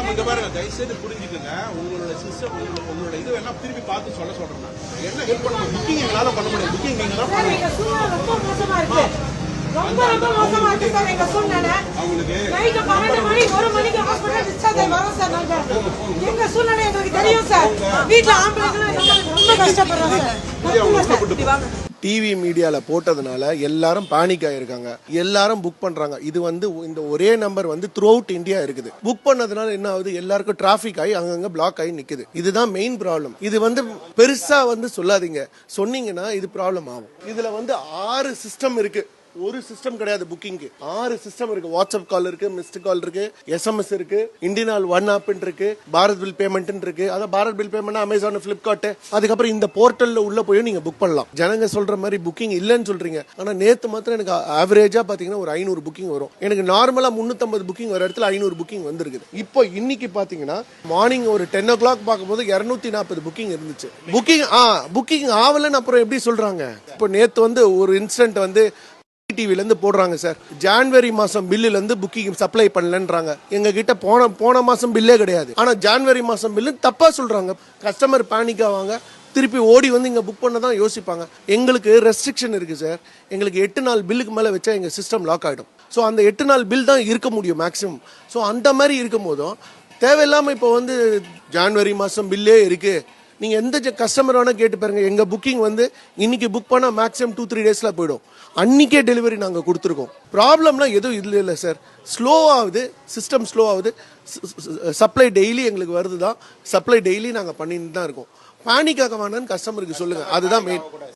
Madam இங்க பாருங்க, தயவுசெய்து புரிஞ்சுக்கங்க. உங்களோட சிஸ்டம் உங்களோட இது வேணா திருப்பி பார்த்து சொல்றேன். என்ன ஹெல்ப் பண்ண முடியும்? புக்கிங் எங்களால பண்ண முடியும். புக்கிங் நீங்க தான் பண்ணணும். ரொம்ப மோசமா இருக்கு. ரொம்ப மோசமா இருக்கு சார் எங்க சூழ்நிலை. அவங்களுக்கு நைட் 12 மணி 1 மணிக்கு ஹாஸ்பிடல் டிஸ்சார்ஜ் ஆகி வரோம் சார். நாங்க எங்க சூழ்நிலை எங்களுக்கு தெரியும் சார். வீட்ல ஆம்பளைங்க ரொம்ப கஷ்டப்படுறோம் சார். டிவி மீடியால போட்டதுனால எல்லாரும் பானிக் ஆயிருக்காங்க. எல்லாரும் புக் பண்றாங்க. இது இந்த ஒரே நம்பர் த்ரூ அவுட் இந்தியா இருக்குது. புக் பண்ணதுனால என்ன ஆகுது? எல்லாருக்கும் டிராபிக் ஆகி அங்கங்க பிளாக் ஆகி நிக்குது. இதுதான் மெயின் ப்ராப்ளம். இது பெருசா சொல்லாதீங்க. சொன்னீங்கன்னா இது ப்ராப்ளம் ஆகும். இதுல 6 சிஸ்டம் இருக்கு. ஒரு சிஸ்டம் கிடையாது புக்கிங்க்கு. 6 சிஸ்டம் இருக்கு. வாட்ஸ்அப் கால் இருக்கு, மிஸ்டு கால் இருக்கு, SMS இருக்கு, இண்டியன் ஒன் ஆப் இருக்கு, பாரத் பில் பேமெண்ட் இருக்கு. அதான் Bharat bill payment Amazon, Flipkart, அதுக்கப்புறம் இந்த போர்ட்டல்ல உள்ள போய் நீங்க புக் பண்ணலாம். ஜனங்க சொல்ற மாதிரி புக்கிங் இல்லைன்னு சொல்றீங்க. ஆனா நேத்து மாத்திரம் எனக்கு ஆவரேஜா பாத்தீங்கன்னா ஒரு 500 புக்கிங் வரும். எனக்கு நார்மலா 350 புக்கிங் வர இடத்துல 500 புக்கிங் வந்திருக்குது. இப்போ இன்னைக்கு பாத்தீங்கன்னா மார்னிங் ஒரு 10 o'clock பார்க்கும்போது 240 புக்கிங் இருந்துச்சு. புக்கிங் ஆவலன்னு அப்புறம் எப்படி சொல்றாங்க? இப்போ நேத்து ஒரு இன்சிடென்ட் டிவில இருந்து போடுறாங்க சார். ஜான்வரி மாசம் பில்லுல இருந்து புக்கிங் சப்ளை பண்ணலன்றாங்க. எங்க கிட்ட போன மாசம் பில்லே கிடையாது. ஆனா ஜான்வரி மாசம் பில்லு தப்பா சொல்றாங்க. கஸ்டமர் பேனிக் ஆவாங்க. திருப்பி ஓடி இங்க புக் பண்ண தான் யோசிப்பாங்க. எங்களுக்கு ரெஸ்ட்ரிக்ஷன் இருக்கு சார். எங்களுக்கு 8 நாள் பில்லுக்கு மேல வச்சா எங்க சிஸ்டம் லாக் ஆயிடும். ஸோ அந்த 8 நாள் பில் தான் இருக்க முடியும் மேக்ஸிமம். ஸோ அந்த மாதிரி இருக்கும் போதும் தேவையில்லாம இப்போ ஜான்வரி மாசம் பில்லே இருக்கு. நீங்க எந்த கஸ்டமர் வேணா கேட்டு பாருங்க. எங்க புக்கிங் இன்னைக்கு புக் பண்ணா மேக்ஸிமம் 2-3 டேஸ்ல போயிடும். அன்னைக்கே டெலிவரி நாங்க கொடுத்துருக்கோம். ப்ராப்ளம்லாம் எதுவும் இல்லை சார். ஸ்லோ ஆகுது, சிஸ்டம் ஸ்லோ ஆகுது. சப்ளை டெய்லி எங்களுக்கு வருது தான். சப்ளை டெய்லி நாங்க பண்ணிட்டு தான் இருக்கோம். பேனிக் ஆக வேணான்னு கஸ்டமருக்கு சொல்லுங்க. அதுதான் மெயின்.